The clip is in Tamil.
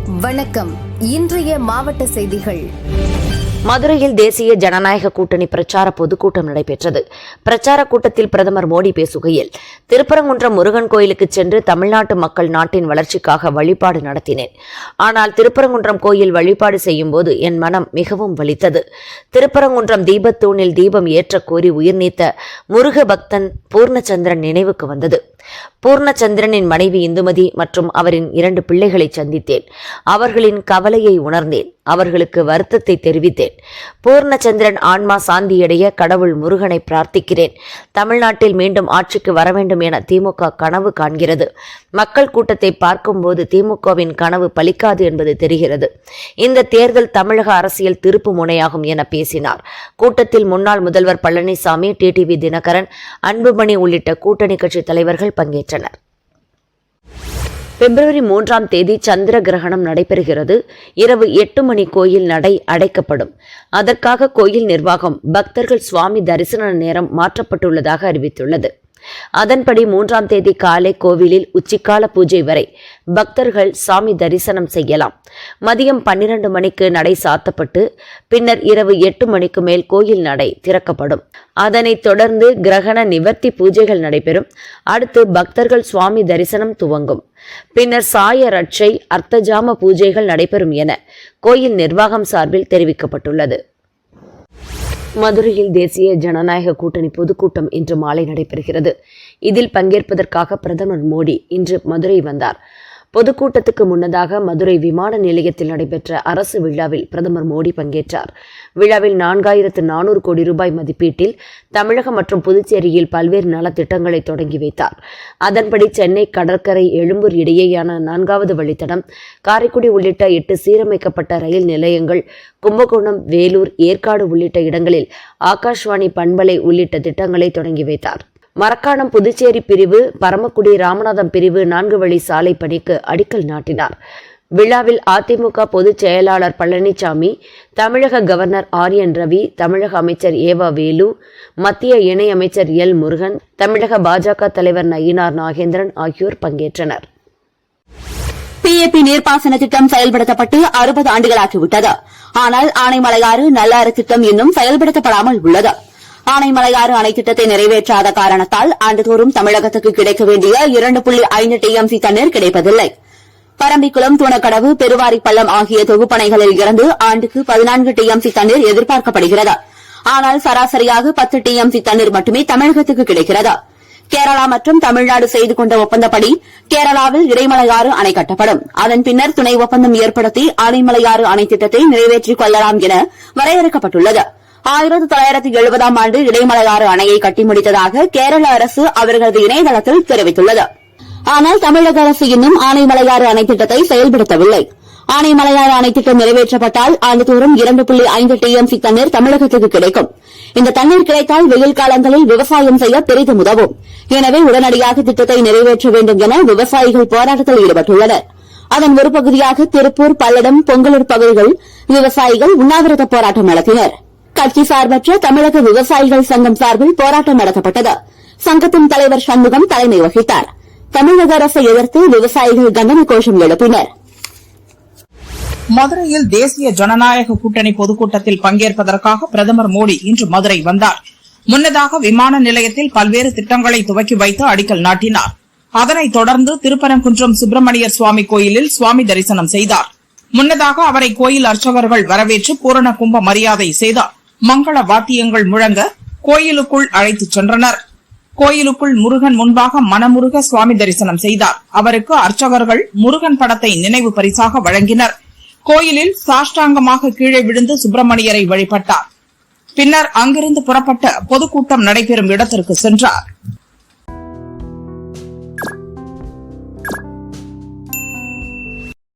வணக்கம். இன்றைய மாவட்ட செய்திகள். மதுரையில் தேசிய ஜனநாயக கூட்டணி பிரச்சார பொதுக்கூட்டம் நடைபெற்றது. பிரச்சார கூட்டத்தில் பிரதமர் மோடி பேசுகையில், திருப்பரங்குன்றம் முருகன் கோயிலுக்கு சென்று தமிழ்நாட்டு மக்கள் நாட்டின் வளர்ச்சிக்காக வழிபாடு நடத்தினேன். ஆனால் திருப்பரங்குன்றம் கோயில் வழிபாடு செய்யும் போது என் மனம் மிகவும் வலித்தது. திருப்பரங்குன்றம் தீபத்தூணில் தீபம் ஏற்ற கோரி உயிர் நீத்த முருக பக்தன் பூர்ணச்சந்திரன் நினைவுக்கு வந்தது. பூர்ணச்சந்திரனின் மனைவி இந்துமதி மற்றும் அவரின் 2 பிள்ளைகளை சந்தித்தேன். அவர்களின் கவலையை உணர்ந்தேன். அவர்களுக்கு வருத்தத்தை தெரிவித்தேன். பூர்ணச்சந்திரன் ஆன்மா சாந்தியடைய கடவுள் முருகனை பிரார்த்திக்கிறேன். தமிழ்நாட்டில் மீண்டும் ஆட்சிக்கு வர வேண்டும் என திமுக கனவு காண்கிறது. மக்கள் கூட்டத்தை பார்க்கும்போது திமுகவின் கனவு பலிக்காது என்பது தெரிகிறது. இந்த தேர்தல் தமிழக அரசியல் திருப்பு முனையாகும் என பேசினார். கூட்டத்தில் முன்னாள் முதல்வர் பழனிசாமி, டிடிவி தினகரன், அன்புமணி உள்ளிட்ட கூட்டணி கட்சி தலைவர்கள் பங்கேற்றனர். பிப்ரவரி 3ஆம் தேதி சந்திர கிரகணம் நடைபெறுகிறது. இரவு 8 மணி கோயில் நடை அடைக்கப்படும். அதற்காக கோயில் நிர்வாகம் பக்தர்கள் சுவாமி தரிசன நேரம் மாற்றப்பட்டுள்ளதாக அறிவித்துள்ளது. அதன்படி 3ஆம் தேதி காலை கோவிலில் உச்சிக்கால பூஜை வரை பக்தர்கள் சாமி தரிசனம் செய்யலாம். மதியம் 12 மணிக்கு நடை சாத்தப்பட்டு பின்னர் இரவு 8 மணிக்கு மேல் கோயில் நடை திறக்கப்படும். அதனைத் தொடர்ந்து கிரகண நிவர்த்தி பூஜைகள் நடைபெறும். அடுத்து பக்தர்கள் சுவாமி தரிசனம் துவங்கும். பின்னர் சாய ரட்சை, அர்த்தஜாம பூஜைகள் நடைபெறும் என கோயில் நிர்வாகம் சார்பில் தெரிவிக்கப்பட்டுள்ளது. மதுரையில் தேசிய ஜனநாயக கூட்டணி பொதுக்கூட்டம் இன்று மாலை நடைபெறுகிறது. இதில் பங்கேற்பதற்காக பிரதமர் மோடி இன்று மதுரை வந்தார். பொதுக்கூட்டத்துக்கு முன்னதாக மதுரை விமான நிலையத்தில் நடைபெற்ற அரசு விழாவில் பிரதமர் மோடி பங்கேற்றார். விழாவில் 4400 கோடி ரூபாய் மதிப்பீட்டில் தமிழகம் மற்றும் புதுச்சேரியில் பல்வேறு நலத்திட்டங்களை தொடங்கி வைத்தார். அதன்படி சென்னை கடற்கரை எழும்பூர் இடையேயான 4வது வழித்தடம், காரைக்குடி உள்ளிட்ட 8 சீரமைக்கப்பட்ட ரயில் நிலையங்கள், கும்பகோணம், வேலூர், ஏற்காடு உள்ளிட்ட இடங்களில் ஆகாஷ்வாணி பண்பலை உள்ளிட்ட திட்டங்களை தொடங்கி வைத்தார். மரக்காணம் புதுச்சேரி பிரிவு, பரமக்குடி ராமநாதம் பிரிவு 4 வழி சாலை பணிக்கு அடிக்கல் நாட்டினார். விழாவில் அதிமுக பொதுச் செயலாளர் பழனிசாமி, தமிழக கவர்னர் ஆர்.என். ரவி, தமிழக அமைச்சர் ஏவா வேலு, மத்திய இணை அமைச்சர் எல். முருகன், தமிழக பாஜக தலைவர் நயினார் நாகேந்திரன் ஆகியோர் பங்கேற்றனர். பிஏபி நீர்ப்பாசன திட்டம் செயல்படுத்தப்பட்டு 60 ஆண்டுகளாகிவிட்டது. ஆனால் ஆனைமலையாறு நல்லாறு திட்டம் இன்னும் செயல்படுத்தப்படாமல் உள்ளது. ஆனைமலையாறு அணை திட்டத்தை நிறைவேற்றாத காரணத்தால் ஆண்டுதோறும் தமிழகத்துக்கு கிடைக்க வேண்டிய 2.5 டிஎம்சி தண்ணீர் கிடைப்பதில்லை. பரம்பிக்குளம், தூணக்கடவு, பெருவாரிப்பள்ளம் ஆகிய தொகுப்பணைகளில் இருந்து ஆண்டுக்கு 14 டிஎம்சி தண்ணீர் எதிர்பார்க்கப்படுகிறது. ஆனால் சராசரியாக 10 டிஎம்சி தண்ணீர் மட்டுமே தமிழகத்துக்கு கிடைக்கிறது. கேரளா மற்றும் தமிழ்நாடு செய்து கொண்ட ஒப்பந்தப்படி கேரளாவில் இடைமலையாறு அணை கட்டப்படும். அதன் பின்னர் துணை ஒப்பந்தம் ஏற்படுத்தி ஆனைமலையாறு அணை திட்டத்தை நிறைவேற்றிக் கொள்ளலாம் என வரையறுக்கப்பட்டுள்ளது. 1970ஆம் ஆண்டு இடைமலையாறு அணையை கட்டி முடித்ததாக கேரள அரசு அவர்களது இணையதளத்தில் தெரிவித்துள்ளது. ஆனால் தமிழக அரசு இன்னும் ஆனைமலையாறு அணை திட்டத்தை செயல்படுத்தவில்லை. ஆனைமலையாறு அணை திட்டம் நிறைவேற்றப்பட்டால் ஆண்டுதோறும் 2.5 டிஎம்சி தண்ணீர் தமிழகத்துக்கு கிடைக்கும். இந்த தண்ணீர் கிடைத்தால் வெயில் காலங்களில் விவசாயம் செய்ய பெரிதும் உதவும். எனவே உடனடியாக திட்டத்தை நிறைவேற்ற வேண்டும் என விவசாயிகள் போராட்டத்தில் ஈடுபட்டுள்ளனர். அதன் ஒரு பகுதியாக திருப்பூர், பல்லடம், பொங்கலூர் பகுதிகள் விவசாயிகள் உண்ணாவிரத போராட்டம் நடத்தினர். கட்சி சார்பற்ற தமிழக விவசாயிகள் சங்கம் சார்பில் போராட்டம் நடத்தப்பட்டது. சங்கத்தின் தலைவர் சண்முகம் தலைமை வகித்தார். தமிழக அரசை எதிர்த்து விவசாயிகள் கண்டன கோஷம் எழுப்பினர். மதுரையில் தேசிய ஜனநாயக கூட்டணி பொதுக்கூட்டத்தில் பங்கேற்பதற்காக பிரதமர் மோடி இன்று மதுரை வந்தார். முன்னதாக விமான நிலையத்தில் பல்வேறு திட்டங்களை துவக்கி வைத்து அடிக்கல் நாட்டினார். அதனைத் தொடர்ந்து திருப்பரங்குன்றம் சுப்பிரமணியர் சுவாமி கோயிலில் சுவாமி தரிசனம் செய்தார். முன்னதாக அவரை கோயில் அர்ச்சகர்கள் வரவேற்று பூரண கும்ப மரியாதை செய்தார். மங்கள வாத்தியங்கள் முழங்க கோயிலுக்குள் அழைத்துச் சென்றனர். கோயிலுக்குள் முருகன் முன்பாக மனமுருக சுவாமி தரிசனம் செய்தார். அவருக்கு அர்ச்சகர்கள் முருகன் படத்தை நினைவு பரிசாக வழங்கினர். கோயிலில் சாஷ்டாங்கமாக கீழே விழுந்து சுப்பிரமணியரை வழிபட்டார். பின்னர் அங்கிருந்து புறப்பட்டு பொதுக்கூட்டம் நடைபெறும் இடத்திற்கு சென்றார்.